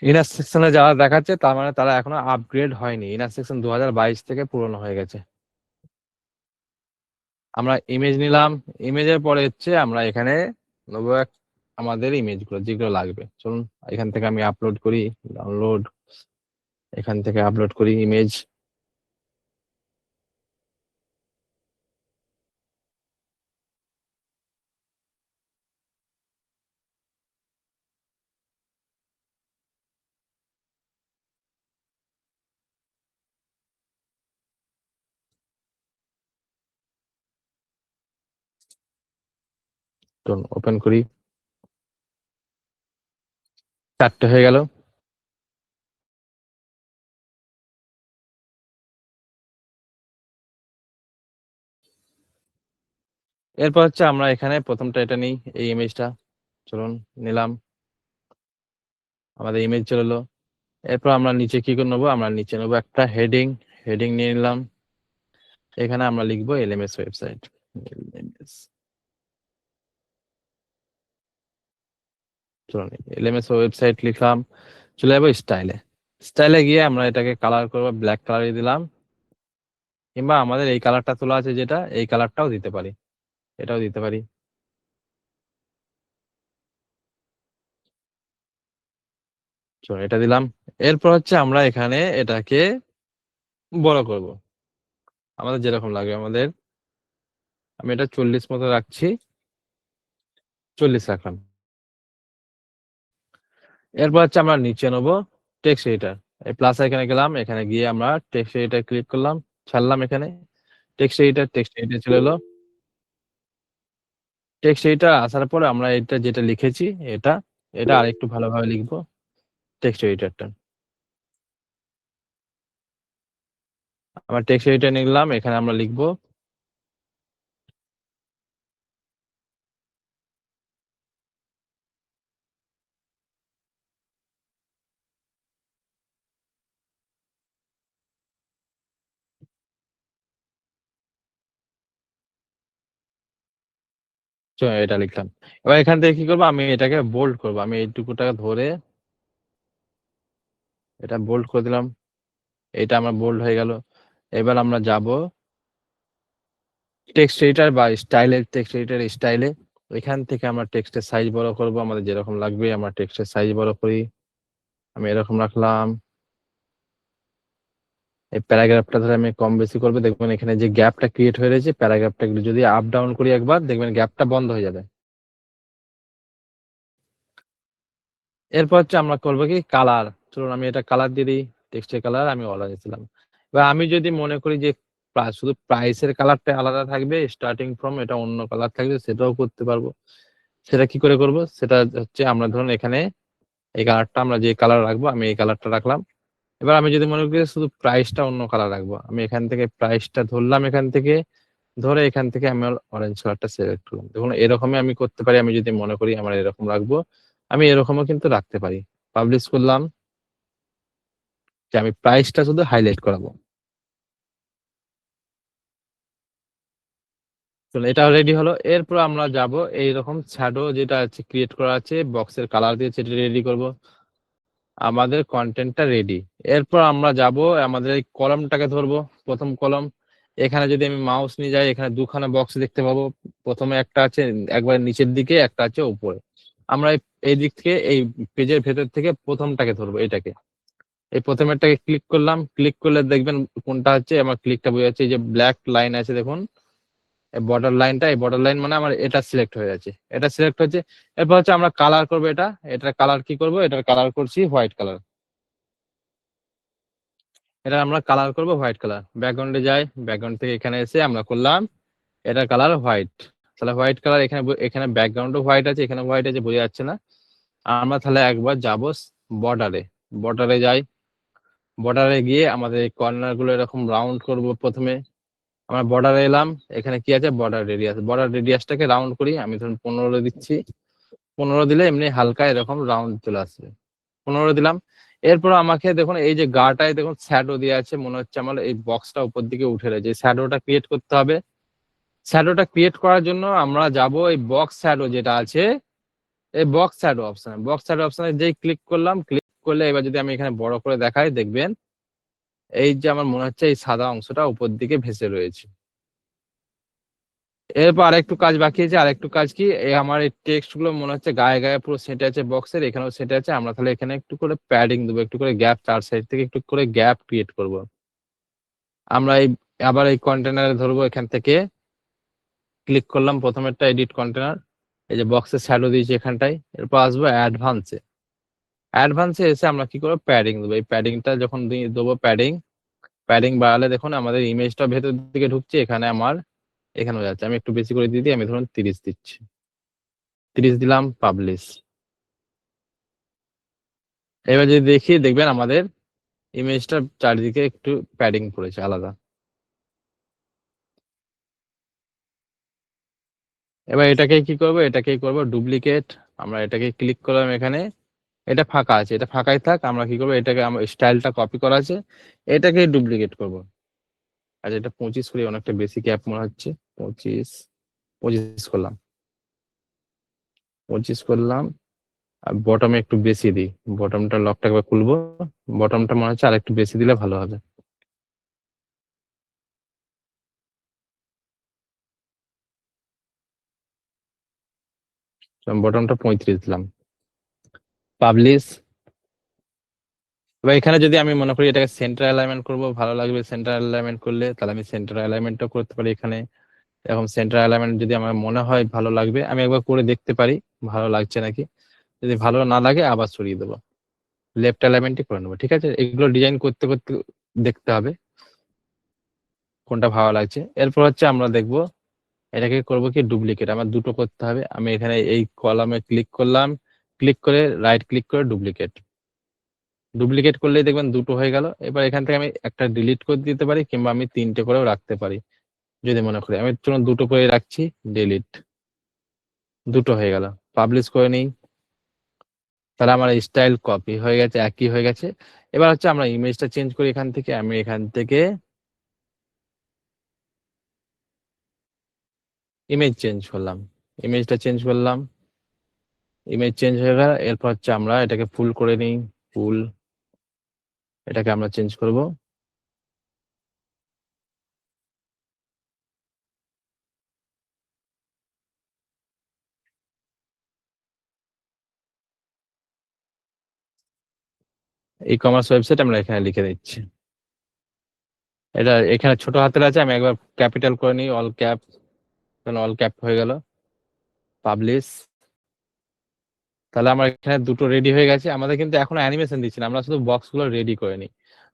ইনার সেকশনে যারা দেখাচ্ছে তার মানে তারা এখনো আপগ্রেড হয়নি। ইনার সেকশন 2022 থেকে পুরনো হয়ে গেছে। আমরা ইমেজ নিলাম, ইমেজের পরে হচ্ছে আমরা এখানে নেবো আমাদের ইমেজগুলো যেগুলো লাগবে। চলুন এখান থেকে আমি আপলোড করি, ডাউনলোড, এখান থেকে আপলোড করি ইমেজ। চলুন ওপেন করি, 4টে হয়ে গেল। এরপর হচ্ছে আমরা এখানে প্রথমটা এটা নিই, এই ইমেজটা। চলুন নিলাম, আমাদের ইমেজ চলে এলো। এরপর আমরা নিচে কি করে নেবো, আমরা নিচে নেবো একটা হেডিং, হেডিং নিয়ে নিলাম। এখানে আমরা লিখবো এলএমএস ওয়েবসাইট, চলুন এলএমএস ওয়েবসাইট লিখলাম। চলে যাবো স্টাইলে, স্টাইলে গিয়ে আমরা এটাকে কালার করবো, ব্ল্যাক কালার দিলাম, কিংবা আমাদের এই কালারটা তোলা আছে যেটা, এই কালারটাও দিতে পারি, এটাও দিতে পারি। চলুন এটা দিলাম। এরপর হচ্ছে আমরা এখানে এটাকে বড় করব, আমাদের যেরকম লাগবে আমাদের। আমি এটা 40 মতো রাখছি, 40 রাখলাম। এরপর হচ্ছে আমরা নিচে নেবো টেক্সট এডিটর, এই প্লাস এখানে গেলাম, এখানে গিয়ে আমরা টেক্সট এডিটর ক্লিক করলাম, ছাড়লাম এখানে টেক্সট এডিটর, টেক্সট এডিটর চলে এলো। টেক্সট এডিটর আসার পরে আমরা এটা যেটা লিখেছি এটা, এটা আরেকটু ভালোভাবে লিখবো, টেক্সট এডিটরটা। আমরা টেক্সট এডিটর নিলাম, এখানে আমরা লিখবো এটা লিখলাম। এবার এখান থেকে কি করবো, আমি এটাকে বোল্ড করবো, আমি এইটুকুটাকে ধরে এটা বোল্ড করে দিলাম, এটা আমার বোল্ড হয়ে গেল। এবার আমরা যাব টেক্সট এডিটর বা স্টাইলে, টেক্সট এডিটর স্টাইলে, এখান থেকে আমরা টেক্সটের সাইজ বড় করব, আমাদের যেরকম লাগবে আমরা টেক্সটের সাইজ বড় করি। আমি এরকম রাখলাম। এই প্যারাগ্রাফটা ধরে আমি কম বেশি করবো, দেখবেন এখানে যে গ্যাপটা ক্রিয়েট হয়ে রয়েছে প্যারাগ্রাফটা যদি আপ ডাউন করি একবার, দেখবেন গ্যাপটা বন্ধ হয়ে যাবে। এরপর হচ্ছে আমরা করবো কি কালার। চলুন আমি এটা কালার দিয়ে দিই, টেক্সটের কালার আমি অরেঞ্জ দিলাম। এবার আমি যদি মনে করি যে শুধু প্রাইসের কালারটা আলাদা থাকবে, স্টার্টিং ফ্রম এটা অন্য কালার থাকবে, সেটাও করতে পারবো। সেটা কি করে করব? সেটা হচ্ছে আমরা ধরুন এখানে এই কালারটা আমরা যে কালার রাখবো আমি এই কালারটা রাখলাম। এবার আমি যদি মনে করি শুধু প্রাইসটা অন্য কালার রাখবো, আমি এখান থেকে প্রাইসটা ধরলাম, এখান থেকে ধরে এখান থেকে আমি অরেঞ্জ কালারটা সিলেক্ট করলাম। দেখুন এরকমই আমি করতে পারি। আমি যদি মনে করি আমার এরকম রাখবো, আমি এরকমও কিন্তু রাখতে পারি। পাবলিশ করলাম, যে আমি প্রাইসটা শুধু হাইলাইট করাবো। চলো এটা রেডি হলো। এরপর আমরা যাব এইরকম শ্যাডো যেটা আছে ক্রিয়েট করা আছে বক্সের কালার দিয়ে, সেটা রেডি করব। আমাদের কন্টেন্টটা রেডি। এরপর আমরা যাব আমাদের এই কলামটাকে ধরবো, প্রথম কলাম। এখানে যদি আমি মাউস নিয়ে যাই, এখানে দুখানা বক্স দেখতে পাবো। প্রথমে একটা আছে একবার নিচের দিকে, একটা আছে উপরে। আমরা এই দিক থেকে এই পেজের ভেতর থেকে প্রথমটাকে ধরবো, এটাকে। এই প্রথমেরটাকে ক্লিক করলাম, ক্লিক করলে দেখবেন কোনটা হচ্ছে আমার ক্লিকটা বোঝা যাচ্ছে। এই যে ব্ল্যাক লাইন আছে দেখুন, এই বর্ডার লাইনটা, এই বর্ডার লাইন মানে আমার এটা সিলেক্ট হয়ে যাচ্ছে, এটা সিলেক্ট হচ্ছে। এরপর হচ্ছে আমরা কালার করবো এটা। এটার কালার কি করব? এটার কালার করছি হোয়াইট কালার। এটা আমরা কালার করব হোয়াইট কালার। ব্যাকগ্রাউন্ডে যাই, ব্যাকগ্রাউন্ড থেকে এখানে এসে আমরা করলাম এটার কালার হোয়াইট। তাহলে হোয়াইট কালার, এখানে এখানে ব্যাকগ্রাউন্ডও হোয়াইট আছে, এখানে হোয়াইট আছে, বোঝা যাচ্ছে না। আমরা তাহলে একবার যাব বর্ডারে। বর্ডারে যাই, বর্ডারে গিয়ে আমাদের এই কর্নার গুলো এরকম রাউন্ড করব। প্রথমে আমরা বর্ডারে এলাম, এখানে কি আছে বর্ডার রেডিয়াস, বর্ডার রেডিয়াসটাকে রাউন্ড করি। আমি ধরুন 15 দিচ্ছি। 15 দিলে এমনি হালকা এরকম রাউন্ড চলে আসবে। 15 দিলাম। এরপর আমাকে দেখুন এই যে গাটায় দেখুন শ্যাডো দিয়ে আছে, মনে হচ্ছে আমার এই বক্সটা উপর দিকে উঠে রয়েছে, শ্যাডোটা ক্রিয়েট করতে হবে। শ্যাডোটা ক্রিয়েট করার জন্য আমরা যাব এই বক্স শ্যাডো যেটা আছে, এই box shadow option, box shadow অপশনে যেই ক্লিক করলাম, ক্লিক করলে এবার যদি আমি এখানে বড় করে দেখাই, দেখবেন এই যে আমার মনে হচ্ছে এই সাদা অংশটা উপর দিকে ভেসে রয়েছে। এরপর আরেকটু কাজ বাকি আছে। আরেকটু কাজ কি, এই আমার এই টেক্সট গুলো মনে হচ্ছে গায়ে গায়ে পুরো সেটে আছে বক্সের, এখানেও সেটে আছে। আমরা তাহলে এখানে একটু করে প্যাডিং দেবো, একটু করে গ্যাপ, চার সাইড থেকে একটু করে গ্যাপ ক্রিয়েট করব। আমরা এই আবার এই কন্টেনারে ধরবো, এখান থেকে ক্লিক করলাম, প্রথমেরটা এডিট কন্টেনার, এই যে বক্সের শ্যাডো দিয়েছি এখানটায়। এরপর আসবো অ্যাডভান্সে। অ্যাডভান্সে এসে আমরা কি করবো প্যাডিং দেবো। এই প্যাডিংটা যখন দেবো প্যাডিং, প্যাডিং বাড়ালে দেখুন আমাদের ইমেজটা ভেতর দিকে ঢুকছে। এখানে আমার এখানেও যাচ্ছে, আমি একটু বেশি করে দিয়ে দিই, আমি ধরুন 30 দিচ্ছি। 30 দিলাম, পাবলিশ। এবার যদি দেখি, দেখবেন আমাদের ইমেজটা চারিদিকে একটু প্যাডিং পড়েছে আলাদা। এবার এটাকে কি করব? এটাকে করব ডুপ্লিকেট। আমরা এটাকে ক্লিক করলাম, এখানে এটা ফাঁকা আছে, এটা ফাঁকাই থাক। আমরা কি করবো, এটাকে আমার স্টাইলটা কপি করা আছে, এটাকে ডুপ্লিকেট করব। আচ্ছা এটা 25 করি, অনেকটা বেশি গ্যাপ মনে হচ্ছে। 25, 25 করলাম, 25 করলাম। আর বটমে একটু বেশি দিই, বটমটা লকটা একবার খুলবো। বটমটা মনে হচ্ছে আর একটু বেশি দিলে ভালো হবে। বটমটা 35 দিলাম, পাবলিশ। এবার এখানে যদি আমি মনে করি এটাকে সেন্টার অ্যালাইনমেন্ট করবো, ভালো লাগবে সেন্টার অ্যালাইনমেন্ট করলে, তাহলে আমি সেন্টার অ্যালাইনমেন্টও করতে পারি এখানে। এরকম সেন্টার অ্যালাইনমেন্ট যদি আমার মনে হয় ভালো লাগবে, আমি একবার করে দেখতে পারি ভালো লাগছে নাকি। যদি ভালো না লাগে আবার সরিয়ে দেবো, লেফট অ্যালাইনমেন্টই করে নেবো। ঠিক আছে, এগুলো ডিজাইন করতে করতে দেখতে হবে কোনটা ভালো লাগছে। এরপর হচ্ছে আমরা দেখবো এটাকে করবো কি ডুপ্লিকেট, আমার দুটো করতে হবে। আমি এখানে এই কলামে ক্লিক করলাম, ক্লিক করে রাইট ক্লিক করে ডুপ্লিকেট। ডুপ্লিকেট করলেই দেখবেন দুটো হয়ে গেল। এবার এখান থেকে আমি একটা ডিলিট করে দিতে পারি, কিংবা আমি 3টে করেও রাখতে পারি যদি মনে করি। আমি চলুন দুটো করে রাখছি, ডিলিট। দুটো হয়ে গেল, পাবলিশ করে নিই। তাহলে আমার স্টাইল কপি হয়ে গেছে, একই হয়ে গেছে। এবার হচ্ছে আমরা ইমেজটা চেঞ্জ করি এখান থেকে। আমি এখান থেকে ইমেজ চেঞ্জ করলাম, ইমেজটা চেঞ্জ করলাম, ইমেজ চেঞ্জ হয়ে গেল। এরপর হচ্ছে আমরা এটাকে ফুল করে নিই, ফুল। এটাকে আমরা চেঞ্জ করব। ই কমার্স ওয়েবসাইট আমরা এখানে লিখে দিচ্ছি। এটা এখানে ছোট হাতের আছে, আমি একবার ক্যাপিটাল করে নিই, অল ক্যাপ, অল ক্যাপ হয়ে গেল, পাবলিশ। তাহলে আমার এখানে দুটো রেডি হয়ে গেছে। আমাদের কিন্তু এখনো অ্যানিমেশন দিচ্ছি না, আমরা শুধু বক্সগুলো রেডি করে নিই।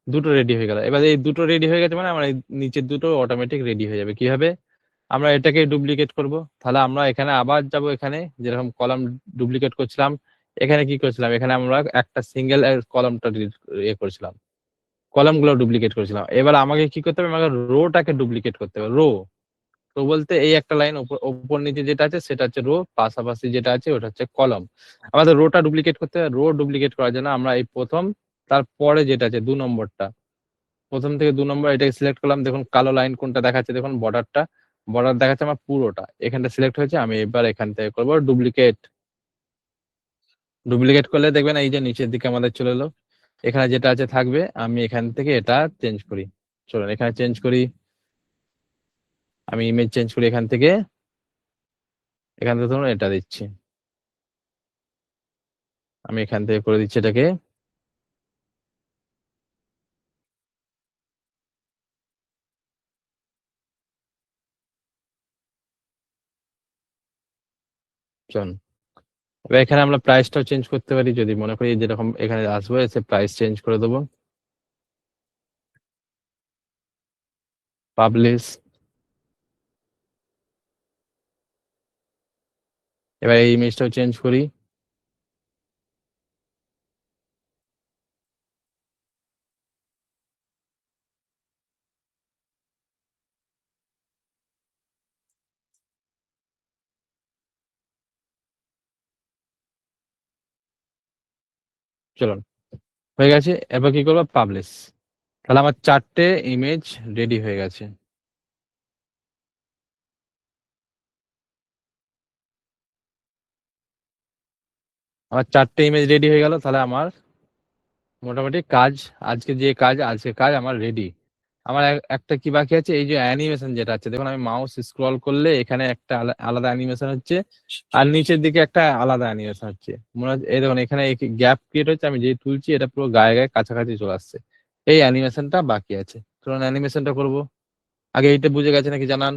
দুটো রেডি হয়ে গেল। এবার এই দুটো রেডি হয়ে গেছে মানে আমার এই নিচের দুটো অটোমেটিক রেডি হয়ে যাবে। কিভাবে? আমরা এটাকে ডুপ্লিকেট করব। তাহলে আমরা এখানে আবার যাব, এখানে যেরকম কলাম ডুপ্লিকেট করছিলাম, এখানে কি করছিলাম, এখানে আমরা একটা সিঙ্গেল কলামটা ইয়ে করেছিলাম, কলামগুলো ডুপ্লিকেট করেছিলাম। এবার আমাকে কি করতে হবে, আমাকে রোটাকে ডুপ্লিকেট করতে হবে। রো তো বলতে এই একটা লাইন উপর নিচে যেটা আছে সেটা হচ্ছে রো, পাশাপাশি যেটা আছে ওটা হচ্ছে কলম। আমাদের রোটা ডুপ্লিকেট করতে হবে। রো ডুপ্লিকেট করার জন্য আমরা এই প্রথম, তারপরে যেটা আছে 2 নম্বরটা, প্রথম থেকে 2 নম্বর এটাকে সিলেক্ট করলাম। দেখুন কালো লাইন কোনটা দেখাচ্ছে, দেখুন বর্ডারটা, বর্ডার দেখাচ্ছে আমার পুরোটা, এখানটা সিলেক্ট হয়েছে। আমি এবার এখান থেকে করবো ডুপ্লিকেট। ডুপ্লিকেট করলে দেখবেন এই যে নিচের দিকে আমাদের চলে এলো। এখানে যেটা আছে থাকবে, আমি এখান থেকে এটা চেঞ্জ করি। চলুন এখানে চেঞ্জ করি, আমি ইমেজ চেঞ্জ করি এখান থেকে ধরুন এটা দিচ্ছি, আমি এখান থেকে করে দিচ্ছি এটাকে। চলুন এবার এখানে আমরা প্রাইসটাও চেঞ্জ করতে পারি, যদি মনে করি যেরকম এখানে আসবো এসে প্রাইস চেঞ্জ করে দেবো, পাবলিশ। এবার এই ইমেজটাও চেঞ্জ করি, চলুন হয়ে গেছে। এবার কি করবো, পাবলিশ। তাহলে আমার 4টে ইমেজ রেডি হয়ে গেছে। আমার 4টে ইমেজ রেডি হয়ে গেল। তাহলে আমার মোটামুটি কাজ, আজকে কাজ আমার রেডি। আমার একটা কি বাকি আছে, এই যে অ্যানিমেশন যেটা আছে, দেখুন আমি মাউস স্ক্রল করলে এখানে একটা আলাদা অ্যানিমেশন হচ্ছে, আর নিচের দিকে একটা আলাদা অ্যানিমেশন হচ্ছে। মনে হচ্ছে এই দেখুন এখানে গ্যাপ ক্রিয়েট হচ্ছে, আমি যে তুলছি এটা পুরো গায়ে গায়ে কাছাকাছি চলে আসছে। এই অ্যানিমেশনটা বাকি আছে, চলুন অ্যানিমেশনটা করবো। আগে এইটা বুঝে গেছে নাকি জানান।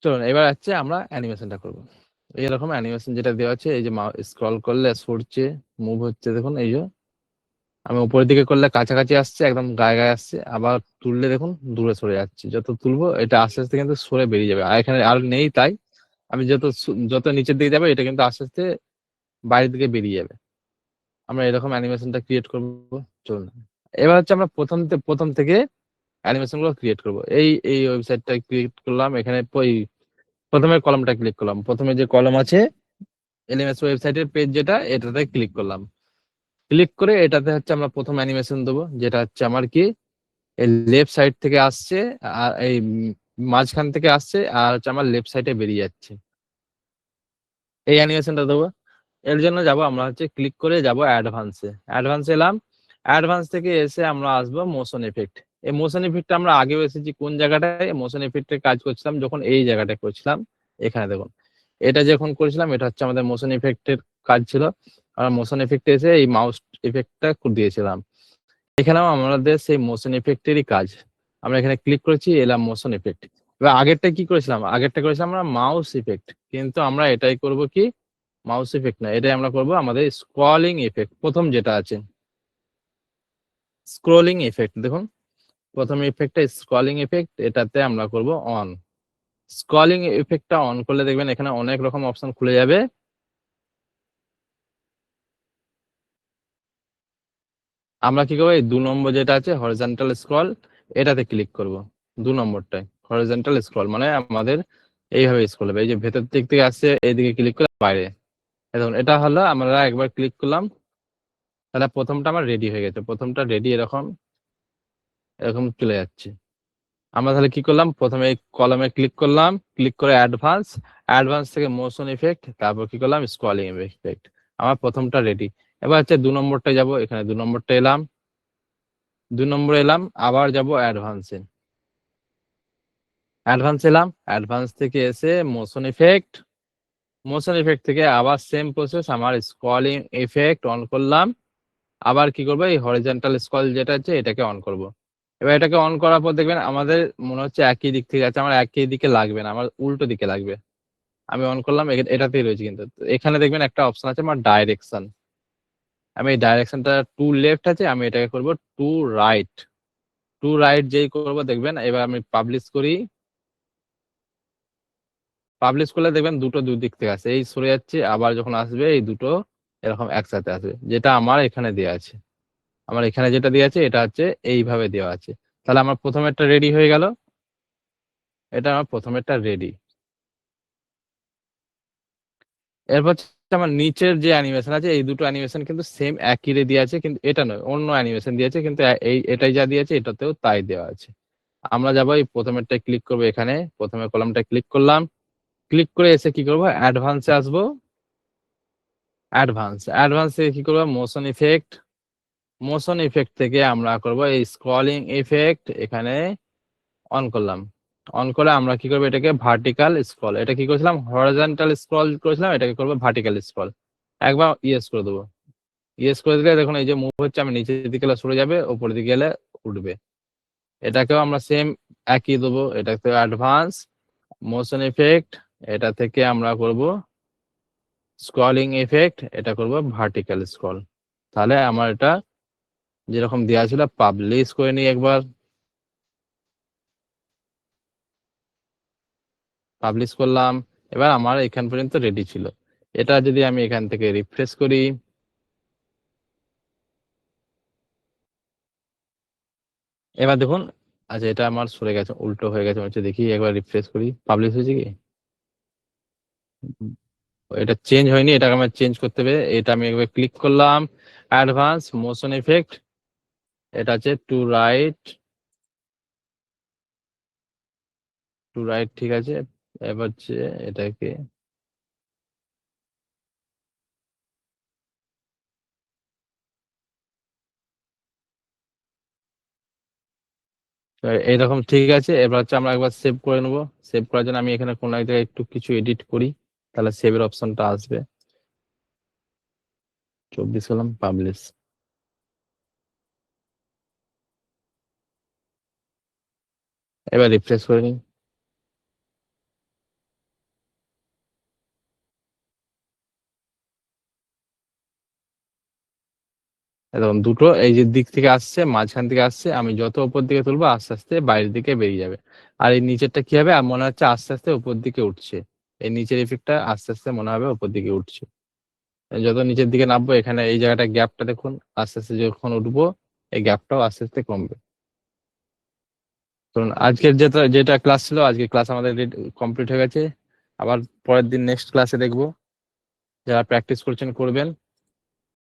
চলুন এবার হচ্ছে আমরা অ্যানিমেশনটা করবো। এইরকম অ্যানিমেশন যেটা দেওয়া আছে, এই যে স্ক্রল করলে সরছে, মুভ হচ্ছে, দেখুন এই যে আমি উপরের দিকে করলে কাছাকাছি আসছে, একদম গায়ে গায়ে আসছে, আবার তুললে দেখুন দূরে সরে যাচ্ছে। যত তুলবো এটা আস্তে আস্তে কিন্তু সরে বেরিয়ে যাবে, আর এখানে আর নেই, তাই আমি যত নিচের দিকে যাবে এটা কিন্তু আস্তে আস্তে বাইরের দিকে বেরিয়ে যাবে। আমরা এরকম অ্যানিমেশনটা ক্রিয়েট করবো। চলুন এবার হচ্ছে আমরা প্রথম থেকে অ্যানিমেশন গুলো ক্রিয়েট করবো। এই ওয়েবসাইটটা ক্রিয়েট করলাম, এখানে প্রথমে কলমটা ক্লিক করলাম, প্রথমে যে কলম আছে এলএমএস ওয়েবসাইটের পেজ যেটা, এটাতে ক্লিক করলাম। ক্লিক করে এটাতে হচ্ছে আমরা প্রথম অ্যানিমেশন দেবো, যেটা হচ্ছে আমার কি এই লেফট সাইড থেকে আসছে, আর এই মাঝখান থেকে আসছে, আর হচ্ছে আমার লেফট সাইডে বেরিয়ে যাচ্ছে, এই অ্যানিমেশনটা দেবো। এর জন্য যাব আমরা হচ্ছে ক্লিক করে যাব অ্যাডভান্সে, এলাম। অ্যাডভান্স থেকে এসে আমরা আসবো মোশন এফেক্ট। এই মোশন এফেক্ট আমরা আগেও এসেছি কোন জায়গাটায়, মোশন এফেক্টের কাজ করছিলাম যখন এই জায়গাটায় করছিলাম। এখানে দেখুন এটা যখন করেছিলাম, এটা হচ্ছে আমাদের মোশন এফেক্টের কাজ ছিল। আমরা মোশন এফেক্টে এসে এই মাউস এফেক্টটা দিয়েছিলাম। এখানেও আমাদের সেই মোশন এফেক্টেরই কাজ। আমরা এখানে ক্লিক করেছি, এলাম মোশন এফেক্ট। এবার আগেরটা কি করেছিলাম, করেছিলাম আমরা মাউস ইফেক্ট, কিন্তু আমরা এটাই করব কি, মাউস ইফেক্ট না, এটাই আমরা করব আমাদের স্ক্রলিং ইফেক্ট। প্রথম যেটা আছে স্ক্রলিং ইফেক্ট, দেখুন প্রথম ইফেক্টটা স্ক্রলিং ইফেক্ট, এটাতে আমরা করব অন। স্ক্রলিং ইফেক্টটা অন করলে দেখবেন এখানে অনেক রকম অপশন খুলে যাবে। আমরা কি করবো, এই 2 নম্বর যেটা আছে হরিজন্টাল স্ক্রল, এটাতে ক্লিক করব। 2 নম্বরটায় হরিজন্টাল স্ক্রল মানে আমাদের এইভাবে স্ক্রল হবে, এই যে ভেতর দিক থেকে আসছে এইদিকে ক্লিক করে বাইরে। দেখুন এটা হলো, আমরা একবার ক্লিক করলাম, তাহলে প্রথমটা আমার রেডি হয়ে গেছে। প্রথমটা রেডি, এরকম এরকম চলে যাচ্ছে। আমরা তাহলে কি করলাম, প্রথমে এই কলামে ক্লিক করলাম, ক্লিক করে অ্যাডভান্স থেকে মোশন ইফেক্ট, তারপর কি করলাম স্ক্রলিং ইফেক্ট। আমার প্রথমটা রেডি। এবার হচ্ছে 2 নম্বরটা যাব, এখানে 2 নম্বরটা এলাম, 2 নম্বরে এলাম, আবার যাব অ্যাডভান্সে, এলাম, অ্যাডভান্স থেকে এসে মোশন ইফেক্ট থেকে আবার সেম প্রসেস, আমার স্ক্রলিং ইফেক্ট অন করলাম, আবার কি করবো এই হরিজন্টাল স্ক্রল যেটা আছে এটাকে অন করব। এবার এটাকে অন করার পর দেখবেন আমাদের মনে হচ্ছে একই দিক থেকে আছে, আমার একই দিকে লাগবে না, আমার উল্টো দিকে লাগবে। আমি অন করলাম, এটাতেই রয়েছে, কিন্তু তো এখানে দেখবেন একটা অপশন আছে আমার ডাইরেকশন, আমি এই ডাইরেকশনটা টু লেফট আছে, আমি এটাকে করব টু রাইট। যেই করব দেখবেন, এবার আমি পাবলিশ করি, পাবলিশ করলে দেখবেন দুটো দুই দিক থেকে আসে, এই সরে যাচ্ছে, আবার যখন আসবে এই দুটো এরকম একসাথে আসবে, যেটা আমার এখানে দেওয়া আছে। আমার এখানে যেটা দেওয়া আছে এটা হচ্ছে এইভাবে দেওয়া আছে। তাহলে আমার প্রথমেরটা রেডি হয়ে গেল, এটা আমার প্রথমেরটা রেডি। এরপর হচ্ছে আমার নিচের যে অ্যানিমেশন আছে, এই দুটো অ্যানিমেশন কিন্তু সেম একই রে দিয়ে আছে, কিন্তু এটা নয়, অন্য অ্যানিমেশন দিয়েছে, কিন্তু এটাই যা দিয়েছে এটাতেও তাই দেওয়া আছে। আমরা যাবো এই প্রথমেরটা ক্লিক করবো, এখানে প্রথমে কলামটা ক্লিক করলাম, ক্লিক করে এসে কি করবো অ্যাডভান্সে আসবো, অ্যাডভান্সে কি করবো মোশন ইফেক্ট থেকে আমরা করব এই স্ক্রলিং ইফেক্ট, এখানে অন করলাম, অন করে আমরা কি করবো এটাকে ভার্টিক্যাল স্ক্রল, এটা কি করেছিলাম হরিজন্টাল স্ক্রল করেছিলাম, এটাকে করবো ভার্টিক্যাল স্ক্রল। একবার ইয়েস করে দেবো, ইয়েস করে দিলে দেখুন এই যে মুভ হচ্ছে, আমি নিচের দিকে গেলে সরে যাবে, উপরের দিকে গেলে উঠবে। এটাকেও আমরা সেম একই দেবো, এটাকে অ্যাডভান্স মোশন ইফেক্ট, এটা থেকে আমরা করব স্ক্রলিং ইফেক্ট, এটা করব ভার্টিক্যাল স্ক্রল। তাহলে আমার এটা যেরকম দেওয়া ছিল, পাবলিশ করে নিই একবার, পাবলিশ করলাম, এবার আমার এখান পর্যন্ত রেডি ছিল। এটা যদি আমি এখান থেকে রিফ্রেশ করি, এবার দেখুন, আচ্ছা এটা আমার সরে গেছে, উল্টো হয়ে গেছে হচ্ছে, দেখি একবার রিফ্রেশ করি, পাবলিশ হয়েছে কি, এটা চেঞ্জ হয়নি, এটাকে আমার চেঞ্জ করতে হবে। এটা আমি একবার ক্লিক করলাম, অ্যাডভান্স মোশন ইফেক্ট, এটা হচ্ছে টু রাইট, ঠিক আছে। এবার হচ্ছে এটাকে এইরকম ঠিক আছে। এবার হচ্ছে আমরা একবার সেভ করে নেবো, সেভ করার জন্য আমি এখানে কোনো এক জায়গায় একটু কিছু এডিট করি, তাহলে সেভের অপশনটা আসবে। 24 করলাম, পাবলিশ, এবার রিফ্রেশ করে নিই। এরকম দুটো এই যে দিক থেকে আসছে, মাঝখান থেকে আসছে, আমি যত উপর দিকে তুলবো আস্তে আস্তে বাইরের দিকে বেরিয়ে যাবে। আর এই নিচেরটা কি হবে, আর মনে হচ্ছে আস্তে আস্তে উপর দিকে উঠছে, এই নিচের ইফেক্টটা আস্তে আস্তে মনে হবে উপর দিকে উঠছে। যত নিচের দিকে নামবো, এখানে এই জায়গাটা গ্যাপটা দেখুন, আস্তে আস্তে যখন উঠবো এই গ্যাপটাও আস্তে আস্তে কমবে। ধরুন আজকের যেটা যেটা ক্লাস ছিল, আজকে ক্লাস আমাদের কমপ্লিট হয়ে গেছে। আবার পরের দিন নেক্সট ক্লাসে দেখবো, যারা প্র্যাকটিস করছেন করবেন।